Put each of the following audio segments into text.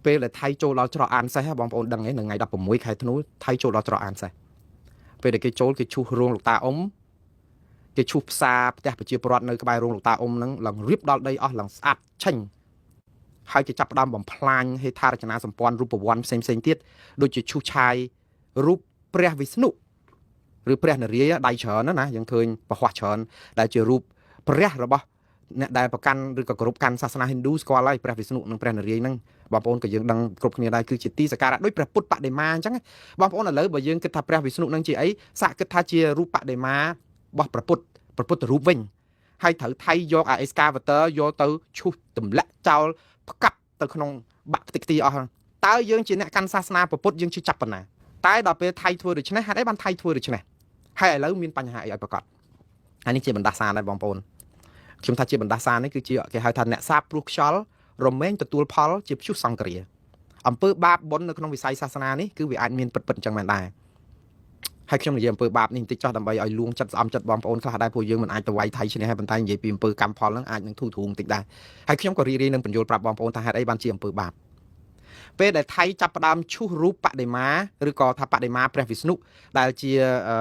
ពេលដែលថៃចូលដល់ច្រកអានសេះបងប្អូនដឹងឯងនៅថ្ងៃ16 ខែធ្នូថៃចូលដល់ច្រកអានសេះពេលដែលគេចូលគេឈូសរោងលោកតាអ៊ុំគេឈូសផ្សារផ្ទះប្រជាពលរដ្ឋនៅក្បែររោងលោកតាអ៊ុំហ្នឹងឡើងរៀបដល់ដីអស់ឡើងស្អាតឆេញហើយគេចាប់ផ្ដើមបំផ្លាញហេដ្ឋារចនាសម្ព័ន្ធរូបវន្តផ្សេងទៀតដូចជាឈូសឆាយរូបព្រះវិស្ណុឬព្រះនរាយណ៍ដៃច្រើនណាយើងឃើញប្រហ័សច្រើនដែលជារូបព្រះរបស់អ្នកដែលប្រកាន់ឬក៏គោរពកាន់សាសនាហិណ្ឌូស្គាល់ហើយព្រះវិស្ណុនិងព្រះនរាយណ៍ហ្នឹងបងប្អូនក៏យើងដឹងគ្រប់គ្នាដែរគឺជាទីសក្ការៈដូចព្រះពុទ្ធបដិមាអញ្ចឹងបងប្អូនឥឡូវបើយើងគិតថាព្រះវិស្ណុហ្នឹងជាអីសាកគិតថាជារូបបដិមារបស់ព្រះពុទ្ធរូបវិញហើយត្រូវថៃយកអា excavator យកទៅឈូសទម្លាក់ចោលផ្កាប់ទៅក្នុងបាក់ខ្ទេចខ្ទីអស់តើយើងជាអ្នកកាន់សាសនាព្រះពុទ្ធយើងជឿចាប់ប៉ុណ្ណាតែដល់ពេលថៃធ្វើដូច្នេះហេតុអីបានថៃធ្វើដូច្នេះហើយឥឡូវមានបញ្ហាអីឲ្យប្រកាសហើយនេះជាបណ្ដាសាដែរបងប្អូនខ្ញុំថាជាបណ្ដាសានេះគឺជាគេហៅថាអ្នកសាបព្រោះខ្យល់រមែងទទួលផលជាព្យុះសង្គ្រាអំពើបាបបុណ្យនៅក្នុងវិស័យសាសនានេះគឺវាអាចមានពិតអញ្ចឹងមែនដែរហើយខ្ញុំនិយាយអំពើបាបនេះបន្តិចចោះដើម្បីឲ្យលួងចិត្តស្អំចិត្តបងប្អូនខ្លះដែរពួកយើងមិនអាចទៅវាយថៃឈ្នះហើយប៉ុន្តែនិយាយពីអំពើកម្មផលហ្នឹងអាចនឹងធូរបន្តិចដែរហើយខ្ញុំក៏រីករាយនឹងបញ្យល់ប្រាប់បងប្អូនថាហេតុអីបានជាអំពើបាបពេលដែលថៃចាប់ផ្ដើមឈូសរូបបដិមាឬក៏ថាបដិមាព្រះវិស្ណុដែលជា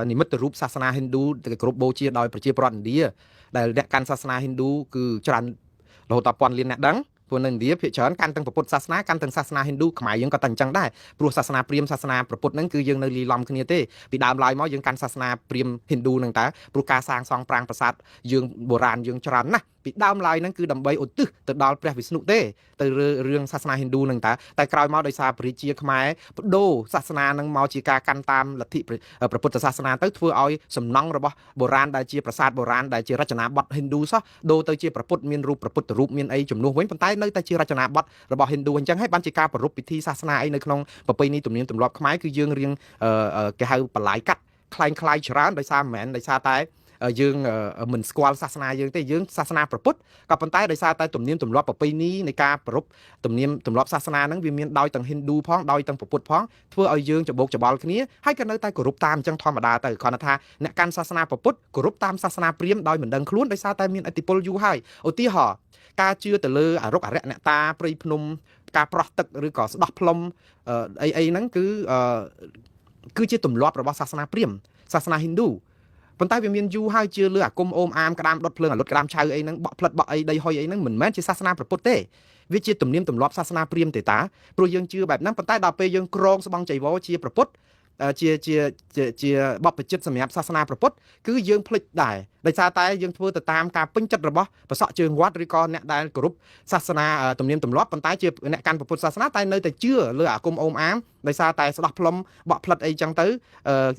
និមិត្តរូបសាសនាហិណ្ឌូដែលគោរពបូជាដោយប្រជាពលរដ្ឋឥណ្ឌាដែលអ្នកកាន់សាសនាហិណ្ឌូគឺច្រើនរហូតដល់ពាន់លានអ្នកដឹងព្រោះនៅឥណ្ឌាភាគច្រើនកាន់ទាំងពុទ្ធសាសនាកាន់ទាំងសាសនាហិណ្ឌូខ្មែរយើងក៏តែអញ្ចឹងដែរព្រោះសាសនាព្រាហ្មណ៍សាសនាព្រះពុទ្ធហ្នឹងគឺយើងនៅលីឡំគ្នាទេពីដើមឡើយមកយើងកាន់សាសនាព្រាហ្មណ៍ហិណ្ឌូហ្នឹងតើព្រោះការសាងសង់ប្រាង្គប្រាសាទយើងបុរាណយើងច្រើនណាស់ពីដើមឡើយហ្នឹងគឺដើម្បីឧទ្ទិសទៅដល់ព្រះវិស្ណុទេទៅរឿងសាសនាហិណ្ឌូហ្នឹងតើតែក្រោយមកដោយសារព្រះជាខ្មែរបដូរសាសនាហ្នឹងមកជាការកាន់តាមលទ្ធិព្រះពុទ្ធសាសនាទៅធ្វើឲ្យសំណង់របស់បុរាណដែលជាប្រាសាទបុរាណដែលជារចនាបថហិណ្ឌូសោះដូរទៅជាព្រះពុទ្ធមានរូបព្រះពុទ្ធរូបមានអីជំនួសវិញប៉ុន្តែនៅតែជារចនាបថរបស់ហិណ្ឌូអញ្ចឹងហើយបានជាការប្រារព្ធពិធីសាសនាអីនៅក្នុងប្រពៃណីទំនៀមទម្លាប់ខ្មែរគឺយើងរៀងគេហៅបលាយកាត់คล้ายច្រើនដោយសារមិនមែនដោយសារតែយើងមិនស្គាល់សាសនាយើងទេយើងសាសនាព្រះពុទ្ធក៏ប៉ុន្តែដោយសារតែទំនៀមទម្លាប់ប្រពៃណីនៃការប្រារព្ធទំនៀមទម្លាប់សាសនាហ្នឹងវាមានដោយទាំងហិណ្ឌូផងដោយទាំងព្រះពុទ្ធផងធ្វើឲ្យយើងច្បោកច្បល់គ្នាហើយក៏នៅតែគោរពតាមអញ្ចឹងធម្មតាទៅគ្រាន់តែថាអ្នកកាន់សាសនាព្រះពុទ្ធគោរពតាមសាសនាព្រាហ្មណ៍ដោយមិនដឹងខ្លួនដោយសារតែមានឥទ្ធិពលយូរហើយឧទាហរណ៍ការជឿទៅលើអរុក្ខអរិយអ្នកតាព្រៃភ្នំការប្រោះទឹកឬក៏ស្ដោះផ្លុំអីហ្នឹងគឺជាទម្លាប់របស់សាសនាព្រាហ្មណ៍សាសនាហិណ្ឌូប៉ុន្តែវាមានយូរហើយជឿលើអាគមអូមអាមក្តាមដុតភ្លើងអាលុតក្តាមឆៅអីហ្នឹងបក់ផ្លិតបក់អីដីហុយអីហ្នឹងមិនមែនជាសាសនាព្រះពុទ្ធទេវាជាទំនៀមទម្លាប់សាសនាព្រាហ្មណ៍ទេតាព្រោះយើងជឿបែបហ្នឹងប៉ុន្តែដល់ពេលយើងក្រងស្បង់ចីវរជាព្រះពុទ្ធជាបព្វជិតសម្រាប់សាសនាព្រះពុទ្ធគឺយើងភ្លេចដែរដោយសារតែយើងធ្វើទៅតាមការពេញចិត្តរបស់ប្រសក់ជើងវត្តឬក៏អ្នកដែលគោរពសាសនាទំនៀមទម្លាប់ប៉ុន្តែជាអ្នកកាន់ពុទ្ធសាសនាតែនៅតែជឿលើអាគមអូមអាមដោយសារតែស្ដោះផ្លុំបក់ផ្លិតអីចឹងទៅ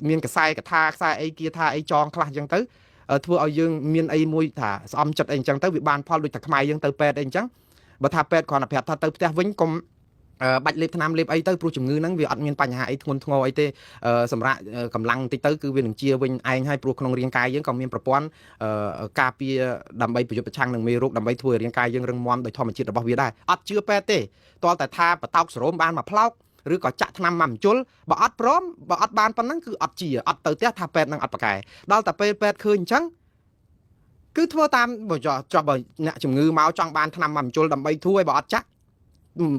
មានកសែកថាខ្សែអីគាថាអីចងខ្លះចឹងទៅធ្វើឲ្យយើងមានអីមួយថាស្អំចិត្តអីចឹងទៅវាបានផលដូចតែខ្មែរយើងទៅពេទ្យអីចឹងបើថាពេទ្យគ្រាន់តែប្រាប់ថាទៅផ្ទះវិញកុំបាច់លេបថ្នាំលេបអីទៅព្រោះជំងឺហ្នឹងវាអត់មានបញ្ហាអីធ្ងន់ធ្ងរអីទេសម្រាប់កម្លាំងតិចទៅគឺវានឹងជាវិញឯងហើយព្រោះក្នុងរាងកាយយើងក៏មានប្រព័ន្ធការពារដើម្បីប្រយុទ្ធប្រឆាំងនឹងមេរោគដើម្បីធ្វើឲ្យរាងកាយយើងរឹងមាំដោយធម្មជាតិរបស់វាដែរអត់ជឿពេទ្យទេទាល់តែថាបតោកសរោមបានមកផ្លោកឬក៏ចាក់ថ្នាំមកមជុលបើអត់ព្រមបើអត់បានប៉ុណ្ណឹងគឺអត់ជាអត់ទៅផ្ទះថាពេទ្យនឹងអត់ប្រកែដល់តែពេលពេទ្យឃើញអញ្ចឹងគឺធ្វើតាមបើចោះបើអ្នកជំងឺមកចង់បានថ្នាំមកមជុលដើម្បីធូរឲ្យបើអត់ចាក់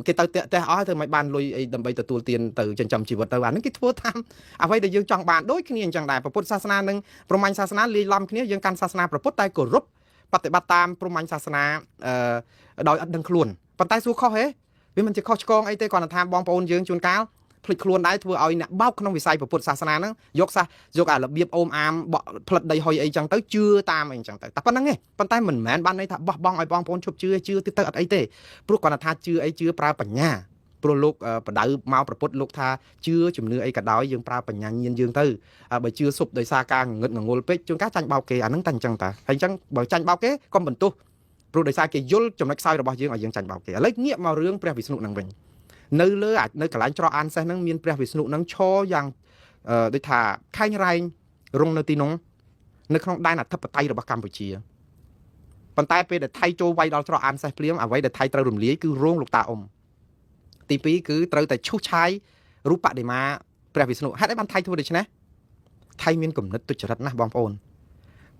គេទៅផ្ទះអស់ហើយធ្វើមិនបានលុយអីដើម្បីទទួលទានទៅចិញ្ចឹមជីវិតទៅអាហ្នឹងគេធ្វើតាមអ្វីដែលយើងចង់បានដូចគ្នាអញ្ចឹងដែរពុទ្ធសាសនានិងព្រហ្មញ្ញសាសនាលាយឡំគ្នាយើងកាន់សាសនាព្រះពុទ្ធតែគោរពបប្រតិបត្តិតាមព្រហ្មញ្ញសាសនាដោយអត់ដឹងខ្លួនប៉ុន្តែសួរខុសហេវាមិនជាខុសឆ្គងអីទេគ្រាន់តែថាបងប្អូនយើងជួនកាលភ្លេចខ្លួនដែរធ្វើឲ្យអ្នកបោកក្នុងវិស័យពុទ្ធសាសនាហ្នឹងយកអារបៀបអូមអាមបក់ផ្លិតដីហុយអីចឹងទៅជឿតាមអីចឹងទៅតែប៉ុណ្្នឹងឯងប៉ុន្តែមិនមែនបានន័យថាបោះបង់ឲ្យបងប្អូនឈប់ជឿទៅអត់អីទេព្រោះគ្រាន់តែថាជឿអីជឿប្រើបញ្ញាព្រោះលោកបដៅមកប្រពុតលោកថាជឿជំនឿអីក៏ដោយយើងប្រើបញ្ញាញាណយើងទៅបើជឿសុបដោយសារការងងឹតងងុលពេកជួនកាលចាញ់បោកគេអាហ្នឹងតែអញ្ចឹងតាហើយអញ្ចឹងបើចាញ់បោកគេកុំបន្ទោសព្រោះដោយសារគេយល់ចំណុចខ្សោយរបស់យើងឲ្យយើងចាញ់បោកគេឥឡូវងាកមករឿងព្រះវិស្ណុនឹងវិញនៅលើនៅកន្លែងច្រកអានសេះហ្នឹងមានព្រះវិស្ណុហ្នឹងឈរយ៉ាងដូចថាខែងរែងរងនៅទីនោះនៅក្នុងដែនអធិបតេយ្យរបស់កម្ពុជាប៉ុន្តែពេលដែលថៃចូលវាយដល់ច្រកអានសេះភ្លាមអ្វីដែលថៃត្រូវរំលាយគឺរោងលោកតាអ៊ុំទី2គឺត្រូវតែឈូសឆាយរូបបដិមាព្រះវិស្ណុហេតុអីបានថៃធ្វើដូច្នេះថៃមានគំនិតទុច្ចរិតណាស់បងប្អូន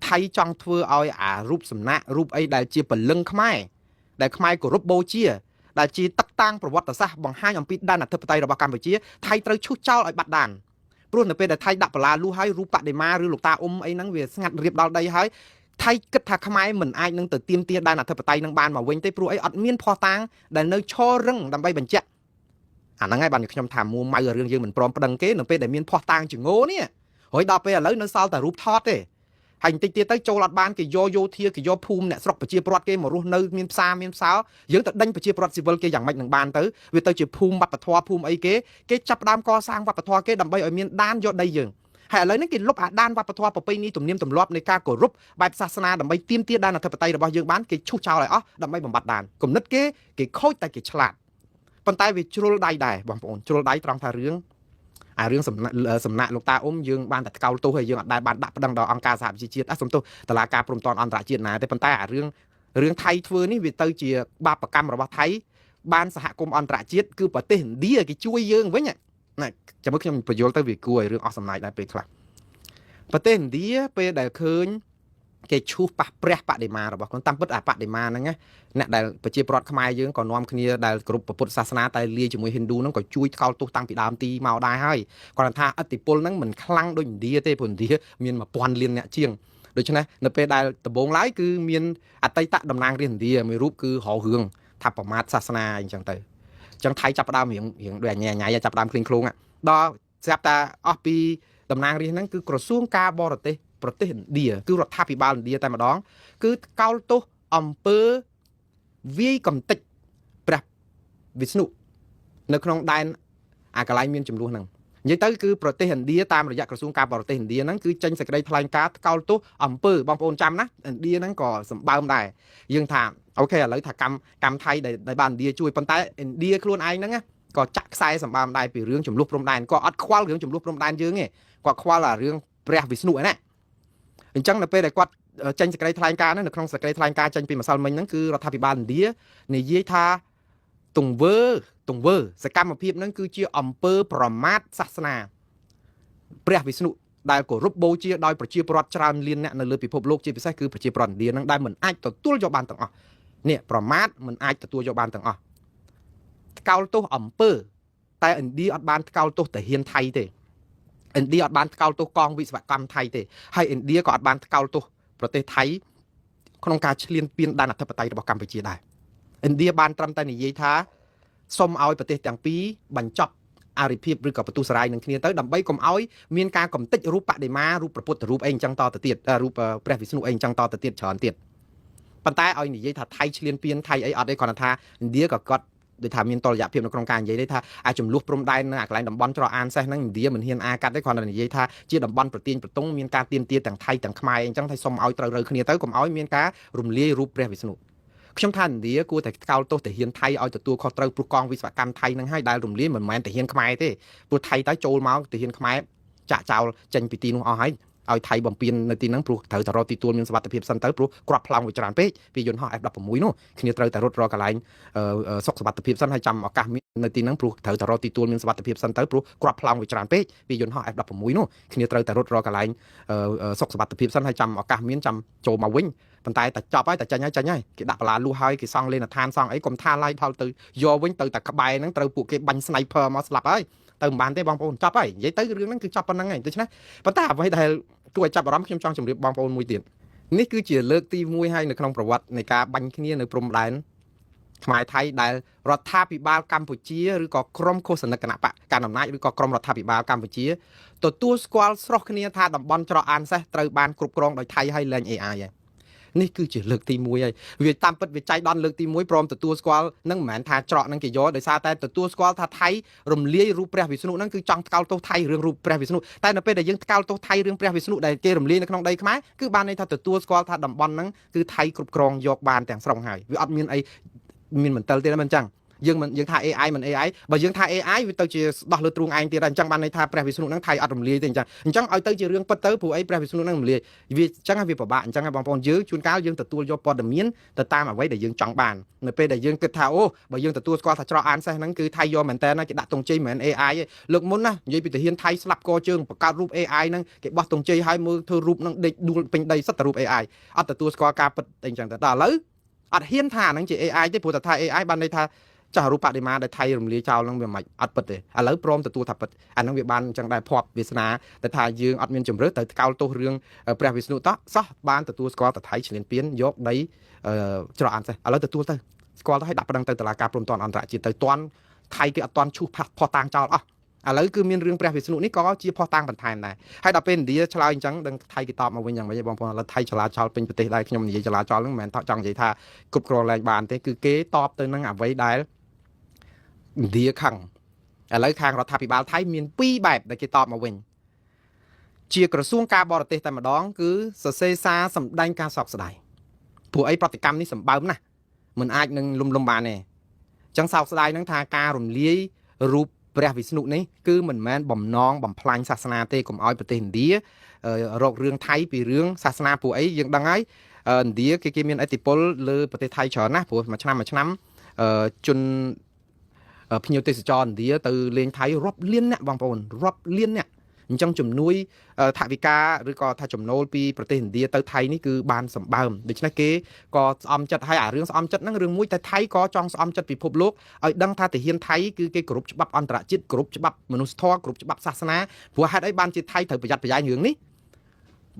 ថៃចង់ធ្វើឲ្យអារូបសំណាករូបអីដែលជាពលឹងខ្មែរដែលខ្មែរគោរពបូជា ដែលជាទឹកតាំងប្រវត្តិសាស្ត្របង្ហាញអំពីដែនអធិបតេយ្យរបស់កម្ពុជាថៃត្រូវឈូសចោលឲ្យបាត់ដានព្រោះនៅពេលដែលថៃដាក់បលាលូហើយរូបបដិមាឬលោកតាអ៊ុំអីហ្នឹងវាស្ងាត់រៀបដល់ដីហើយថៃគិតថាខ្មែរមិនអាចនឹងទៅទាមទារដែនអធិបតេយ្យនឹងបានមកវិញទេព្រោះអីអត់មានភស្តុតាងដែលនៅឈររឹងដើម្បីបញ្ជាក់អាហ្នឹងហើយបានខ្ញុំថាមួម៉ៅរឿងយើងមិនព្រមប្តឹងគេនៅពេលដែលមានភស្តុតាងជំងឺនេះហើយដល់ពេលឥឡូវនៅសល់តែរូបថតទេហើយបន្តិចទៀតទៅចូលអត់បានគេយកយោធាគេយកភូមិអ្នកស្រុកប្រជាពលរដ្ឋគេមករស់នៅមានផ្សារមានផ្សោយើងទៅដេញប្រជាពលរដ្ឋស៊ីវិលគេយ៉ាងម៉េចនឹងបានទៅវាទៅជាភូមិវប្បធម៌ភូមិអីគេចាប់ផ្ដើមកសាងវប្បធម៌គេដើម្បីឲ្យមានដានយកដីយើងហើយឥឡូវនេះគេលុបអាដានវប្បធម៌ប្រពៃណីទំនៀមទម្លាប់នៃការគោរពបែបសាសនាដើម្បីទាមទារដានអធិបតេយ្យរបស់យើងបានគេឈូសចោលឲ្យអស់ដើម្បីបំបត្តិដានគំនិតគេខូចតែគេឆ្លាតប៉ុន្តែវាជ្រុលដៃដែរបងប្អូនជ្រុលដៃត្រង់ថារឿងសំណាក់លោកតាអ៊ុំយើងបានតែថ្កោលទោសហើយយើងអត់ដែលបានដាក់ប្តឹងដល់អង្គការសហប្រជាជាតិសំទោសតុលាការព្រំដែនអន្តរជាតិណាទេប៉ុន្តែអារឿងថៃធ្វើនេះវាទៅជាបាបកម្មរបស់ថៃបានសហគមន៍អន្តរជាតិគឺប្រទេសឥណ្ឌាគេជួយយើងវិញណាចាំមើលខ្ញុំបញ្យល់ទៅវាគួរឲ្យរឿងអស់សំណាចដែរពេលខ្លះប្រទេសឥណ្ឌាពេលដែលឃើញគេឈូសប៉ះព្រះបដិមារបស់ខ្លួនតាមពិតអាបដិមាហ្នឹងអ្នកដែលប្រជាពលរដ្ឋខ្មែរយើងក៏នាំគ្នាដែលគ្រប់ពុទ្ធសាសនាតែលាយជាមួយហិណ្ឌូហ្នឹងក៏ជួយថ្កោលទោសតាំងពីដើមទីមកដែរហើយគាត់ថាឥទ្ធិពលហ្នឹងមិនខ្លាំងដូចឥណ្ឌាទេព្រោះឥណ្ឌាមាន1000លានអ្នកជាងដូច្នេះនៅពេលដែលដំបូងឡើយគឺមានអតីតតំណាងរាស្ត្រឥណ្ឌាមួយរូបគឺរហរឿងថាប្រមាថសាសនាអញ្ចឹងទៅអញ្ចឹងថៃចាប់ផ្ដើមរៀងដូចញ៉ៃចាប់ផ្ដើមឃ្លីងឃ្លងដល់ស្រាប់តែអស់ពីតំណាងរាស្ត្រហ្នឹងគឺក្រសួងការបរទេសប្រទេសឥណ្ឌាគឺរដ្ឋាភិបាលឥណ្ឌាតែម្ដងគឺកោលទោសអំពើវាយកំទេចព្រះវិស្ណុនៅក្នុងដែនអាកន្លែងមានចំនួនហ្នឹងនិយាយទៅគឺប្រទេសឥណ្ឌាតាមរយៈក្រសួងការបរទេសឥណ្ឌាហ្នឹងគឺចេញសេចក្តីថ្លែងការណ៍កោលទោសអំពើបងប្អូនចាំណាឥណ្ឌាហ្នឹងក៏សម្បើមដែរយើងថាអូខេឥឡូវថាកម្មថៃដែលបានឥណ្ឌាជួយប៉ុន្តែឥណ្ឌាខ្លួនឯងហ្នឹងក៏ចាក់ខ្សែសម្បើមដែរពីរឿងចំនួនព្រំដែនក៏អត់ខ្វល់រឿងចំនួនព្រំដែនយើងទេគាត់ខ្វល់អារឿងព្រះវិស្ណុហ្នឹងណាអញ្ចឹងនៅពេលដែលគាត់ចេញសេចក្តីថ្លែងការណ៍នៅក្នុងសេចក្តីថ្លែងការណ៍ចេញពីម្សិលមិញហ្នឹងគឺរដ្ឋាភិបាលឥណ្ឌានិយាយថាទង្វើសកម្មភាពហ្នឹងគឺជាអំពើប្រមាថសាសនាព្រះវិស្ណុដែលគោរពបូជាដោយប្រជាពលរដ្ឋច្រើនលានអ្នកនៅលើពិភពលោកជាពិសេសគឺប្រជាពលរដ្ឋឥណ្ឌាហ្នឹងដែលមិនអាចទទួលយកបានទាំងអស់នេះប្រមាថមិនអាចទទួលយកបានទាំងអស់ថ្កោលទោសអំពើតែឥណ្ឌាអត់បានថ្កោលទោសតាហ៊ានថៃទេឥណ្ឌាអត់បានថ្កោលទោសកងវិស្វកម្មថៃទេហើយឥណ្ឌាក៏អត់បានថ្កោលទោសប្រទេសថៃក្នុងការឈ្លានពានដែនអធិបតេយ្យរបស់កម្ពុជាដែរឥណ្ឌាបានត្រឹមតែនិយាយថាសូមឲ្យប្រទេសទាំងពីរបញ្ចប់អារិភាពឬក៏បន្ទុះសារាយនឹងគ្នាទៅដើម្បីកុំឲ្យមានការកំទេចរូបបដិមារូបព្រះពុទ្ធរូបអីអញ្ចឹងតទៅទៀតរូបព្រះវិស្ណុអីអញ្ចឹងតទៅទៀតច្រើនទៀតប៉ុន្តែឲ្យនិយាយថាថៃឈ្លានពានថៃអីអត់ទេគ្រាន់តែថាឥណ្ឌាក៏គាត់ដូចថាមានតលយៈភាពនៅក្នុងការនិយាយទេថាអាចចំនួនព្រំដែននៅអាកន្លែងតំបន់ច្រកអានសេះហ្នឹងឥណ្ឌាមិនហ៊ានអាកាត់ទេគ្រាន់តែនិយាយថាជាតំបន់ប្រទាញប្រទង់មានការទៀមទាទាំងថៃទាំងខ្មែរអញ្ចឹងថាសុំឲ្យត្រូវរើគ្នាទៅកុំឲ្យមានការរំលាយរូបព្រះវិស្ណុខ្ញុំថាឥណ្ឌាគួរតែថ្កោលទោសតាហ៊ានថៃឲ្យទទួលខុសត្រូវព្រោះកងវិស្វកម្មថៃហ្នឹងហើយដែលរំលាយមិនមែនតាហ៊ានខ្មែរទេព្រោះថៃទៅចូលមកតាហ៊ានខ្មែរចាក់ចោលចេញពីទីនោះអស់ហើយឲ្យថៃបំពេញនៅទីហ្នឹងព្រោះត្រូវតែរកទីទួលមានសុវត្ថិភាពសិនទៅព្រោះគ្រាប់ប្លង់វាច្រើនពេកពីយន្តហោះ F16 នោះគ្នាត្រូវតែរត់រកកន្លែងសុខសុវត្ថិភាពសិនហើយចាំឱកាសមាននៅទីហ្នឹងព្រោះត្រូវតែរកទីទួលមានសុវត្ថិភាពសិនទៅព្រោះគ្រាប់ប្លង់វាច្រើនពេកពីយន្តហោះ F16 នោះគ្នាត្រូវតែរត់រកកន្លែងសុខសុវត្ថិភាពសិនហើយចាំឱកាសមានចាំចូលមកវិញប៉ុន្តែតែចប់ហើយតែចាញ់ហើយគេដាក់បលាលួសហើយគេសង់លេនឋានសង់អីកុំថាឡាយផលទៅយកវិញទៅតែក្បែរហ្នឹងត្រូវពួកគេបាញ់ sniper មកស្លាប់ហើយទៅមិនបានទេបងប្អូនចប់ហើយនិយាយទៅរឿងហ្នឹងគឺចប់ប៉ុណ្្នឹងហើយដូច្នេះប៉ុន្តែអ្វីដែលគួរឲ្យចាប់អារម្មណ៍ខ្ញុំចង់ជម្រាបបងប្អូនមួយទៀតនេះគឺជាលើកទី1ហើយនៅក្នុងប្រវត្តិនៃការបាញ់គ្នានៅព្រំដែនខ្មែរថៃដែលរដ្ឋាភិបាលកម្ពុជាឬក៏ក្រមឃោសនិកគណៈបកកណ្ដាលអំណាចឬក៏ក្រមរដ្ឋាភិបាលកម្ពុជាទទួលស្គាល់ស្រោះគ្នាថាតំបន់ច្រកអានសេះត្រូវបានគ្រប់គ្រងដោយថៃហើយលែង AI ហើយនេះគឺជាលើកទី1ហើយវាតាមពិតវាចៃដន្យលើកទី1ព្រមទទួលស្គាល់នឹងមិនមែនថាច្រកនឹងគេយកដោយសារតែទទួលស្គាល់ថាថៃរំលាយរូបព្រះវិស្ណុនឹងគឺចង់ថ្កោលទោសថៃរឿងរូបព្រះវិស្ណុតែនៅពេលដែលយើងថ្កោលទោសថៃរឿងព្រះវិស្ណុដែលគេរំលាយនៅក្នុងដីខ្មែរគឺបានន័យថាទទួលស្គាល់ថាតំបន់ហ្នឹងគឺថៃគ្រប់គ្រងយកបានទាំងស្រុងហើយវាអត់មានអីមានមន្ទិលទេមិនអញ្ចឹងយើងថា AI មិន AI បើយើងថា AI វាទៅជាដោះលើទ្រូងឯងទៀតហើយអញ្ចឹងបានន័យថាព្រះវិស្ណុហ្នឹងថៃអត់រំលាយទេអញ្ចឹងឲ្យទៅជារឿងពិតទៅព្រោះអីព្រះវិស្ណុហ្នឹងរំលាយវាអញ្ចឹងវាពិបាកអញ្ចឹងបងប្អូនយើងជួនកាលយើងទទួលយកព័ត៌មានទៅតាមអ្វីដែលយើងចង់បាននៅពេលដែលយើងគិតថាអូបើយើងទទួលស្គាល់ថាច្រកអានសេះហ្នឹងគឺថៃយកមែនតើគេដាក់ទង់ជ័យមិនមែន AI ទេលើកមុនណានិយាយពីទាហានថៃស្លាប់កជើងបង្កើតរូប AI ហ្នឹងគេបោះទង់ជ័យឲ្យមើលធ្វើរូបហ្នឹងដេកដួលពេញដីសិតតែរូប AI អត់ទទួលស្គាល់ការពិតអីចឹងទៅដល់ឥឡូវអត់ហ៊ានថាហ្នឹងជា AI ទេព្រោះតែថា AI បានន័យថា ចាស់រូបបដិមាដែលថៃរំលាយចោលនឹងវាមិនអត់ពិតទេឥឡូវព្រមទទួលថាពិតអានឹងវាបានចឹងដែរភ័ព្វវាសនាតែថាយើងអត់មានជំរឿទៅកោលទោសរឿងព្រះវិស្ណុតសោះបានទទួលស្គាល់តែថៃឈ្លានពានយកដីច្រកអានសេះឥឡូវទទួលទៅស្គាល់ទៅឲ្យដាក់ប្តឹងទៅតុលាការព្រំប្រទានអន្តរជាតិទៅតន់ថៃគេអត់តន់ឈូសផោះតាំងចោលអស់ឥឡូវគឺមានរឿងព្រះវិស្ណុនេះក៏ជាផោះតាំងបន្ថែមដែរហើយដល់ពេលឥណ្ឌាឆ្លើយអញ្ចឹងដឹងថៃគេតបមកវិញយ៉ាងម៉េចបងប្អូនឥឡូវថៃចលាចលពេញប្រទេសដែរខ្ញុំនិយាយចលាចលហ្នឹងមិនមែនចង់និយាយថាគ្រប់គ្រងឡើងបានទេគឺគេតបទៅនឹងអ្វីដែលឥណ្ឌាខឹងឥឡូវខាងរដ្ឋាភិបាលថៃមាន2បែបដែលគេតបមកវិញជាក្រសួងការបរទេសតែម្ដងគឺសរសេរសារសម្ដែងការសោកស្ដាយព្រោះអីប្រតិកម្មនេះសម្បើមណាស់មិនអាចនឹងលំបានទេអញ្ចឹងសោកស្ដាយនឹងថាការរំលាយរូបព្រះវិស្ណុនេះគឺមិនមែនបំណងបំផ្លាញសាសនាទេកុំឲ្យប្រទេសឥណ្ឌារករឿងថៃពីរឿងសាសនាព្រោះអីយើងដឹងហើយឥណ្ឌាគេមានឥទ្ធិពលលើប្រទេសថៃច្រើនណាស់ព្រោះមួយឆ្នាំជនភ្ញៀវទេសចរឥណ្ឌាទៅលេងថៃរាប់លានអ្នកបងប្អូនរាប់លានអ្នកអញ្ចឹងជំនួយថវិកាឬក៏ថាចំណូលពីប្រទេសឥណ្ឌាទៅថៃនេះគឺបានសម្បើមដូច្នេះគេក៏ស្អំចិត្តហើយអារឿងស្អំចិត្តហ្នឹងរឿងមួយតែថៃក៏ចង់ស្អំចិត្តពិភពលោកឲ្យដឹងថាទាហានថៃគឺគេគោរពច្បាប់អន្តរជាតិគោរពច្បាប់មនុស្សធម៌គោរពច្បាប់សាសនាព្រោះហេតុអីបានជាថៃត្រូវប្រយ័ត្នប្រយែងរឿងនេះ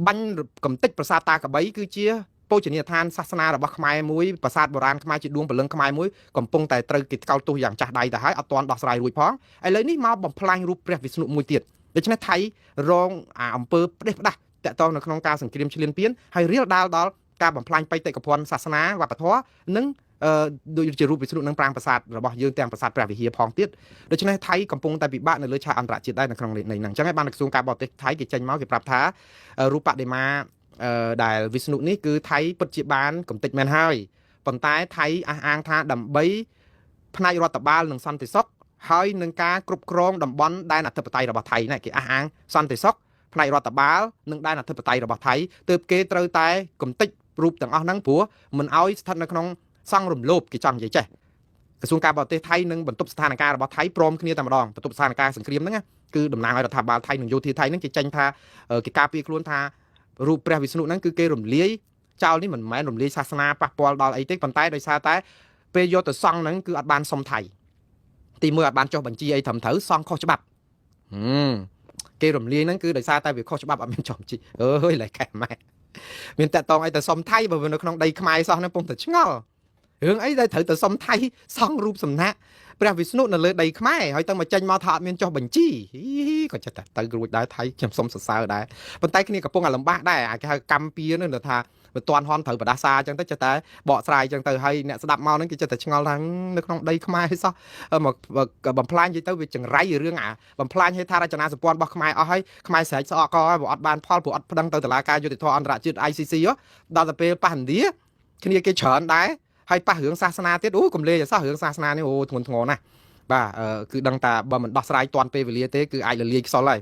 បាញ់កំទេចប្រាសាទតាកបីគឺជាពោជនីយដ្ឋានសាសនារបស់ខ្មែរមួយប្រាសាទបុរាណខ្មែរជាដួងព្រលឹងខ្មែរមួយកំពុងតែត្រូវគេថ្កោលទោសយ៉ាងចាស់ដៃទៅហើយអត់ទាន់ដោះស្រាយរួចផងឥឡូវនេះមកបំផ្លាញរូបព្រះវិស្ណុមួយទៀតដូច្នេះថៃរងអំពើផ្ដេសផ្ដាស់តាក់ទងនៅក្នុងការសង្គ្រាមឈ្លានពានហើយរៀលដាលដល់ការបំផ្លាញបេតិកភណ្ឌសាសនាវប្បធម៌និងដូចជារូបវិស្ណុនឹងប្រាង្គប្រាសាទរបស់យើងទាំងប្រាសាទព្រះវិហារផងទៀតដូច្នេះថៃកំពុងតែពិបាកនៅលើឆាកអន្តរជាតិដែរនៅក្នុងនេះហ្នឹងអញ្ចឹងហើយបានក្រសួងការបរទេសថៃគេចេញមកគេប្រាប់ថារូបបដិមាដែលវិស្ណុនេះគឺថៃពិតជាបានកំតិចមែនហើយប៉ុន្តែថៃអះអាងថាដើម្បីផ្នែករដ្ឋបាលនិងសន្តិសុខហើយនឹងការគ្រប់គ្រងតំបន់ដែនអធិបតេយ្យរបស់ថៃណាគេអះអាងសន្តិសុខផ្នែករដ្ឋបាលនិងដែនអធិបតេយ្យរបស់ថៃទើបគេត្រូវតែកំតិចរូបទាំងអស់ហ្នឹងព្រោះមិនឲ្យស្ថិតនៅក្នុងសង្ឃរំលោភគេចង់និយាយចេះក្រសួងការបរទេសថៃនឹងបន្ទប់ស្ថានភាពរបស់ថៃព្រមគ្នាតែម្ដងបន្ទប់ស្ថានភាពសង្គ្រាមហ្នឹងគឺតំណាងឲ្យរដ្ឋាភិបាលថៃនិងយោធាថៃហ្នឹងគេចេញថាគេការពារខ្លួនថារូបព្រះវិស្ណុហ្នឹងគឺគេរំលាយចោលនេះមិនមែនរំលាយសាសនាប៉ះពាល់ដល់អីទេប៉ុន្តែដោយសារតែពេលយកទៅសង់ហ្នឹងគឺអត់បានសុំថៃទីមួយអត់បានចុះបញ្ជីអីត្រឹមត្រូវសង់ខុសច្បាប់គេរំលាយហ្នឹងគឺដោយសារតែវាខុសច្បាប់អត់មានចុះបញ្ជីអើយឡែកកែម៉ែមានតាក់តងអីទៅសុំថៃបើវានៅក្នុងដីខ្មែរសោះហ្នឹងពុំតែឆ្ងល់រឿងអីដែលត្រូវទៅសុំថៃសង់រូបសំណាកព្រះវិស្ណុនៅលើដីខ្មែរហើយទៅមកចេញមកថាអត់មានចុះបញ្ជីក៏ចិត្តតែទៅរួចដែរថៃខ្ញុំសុំសរសើរដែរប៉ុន្តែគ្នាកំពុងតែលំបាកដែរគេហៅកម្មពៀននោះថាបើតាន់ហន់ត្រូវបដាសាអញ្ចឹងទៅចិត្តតែបកស្រាយអញ្ចឹងទៅហើយអ្នកស្ដាប់មកហ្នឹងគេចិត្តតែឆ្ងល់ថានៅក្នុងដីខ្មែរសោះមកបំផ្លាញនិយាយទៅវាចង្រៃរឿងបំផ្លាញហេដ្ឋារចនាសម្ព័ន្ធរបស់ខ្មែរអស់ហើយខ្មែរស្រែកស្អកកហើយព្រោះអត់បានផលព្រោះអត់ប្តឹងទៅតុលាការយុត្តិធម៌អន្តរជាតិ ICC ដល់ទៅពេលប៉ះឥណ្ឌាគ្នាគេច្រើនដែរហើយប៉ះរឿងសាសនាទៀតអូកុំលេងឲ្យសោះរឿងសាសនានេះអូធ្ងន់ធ្ងរណាស់បាទគឺដឹងថាបើមិនដោះស្រាយទាន់ពេលវេលាទេគឺអាចរលាយខ្សលហើយ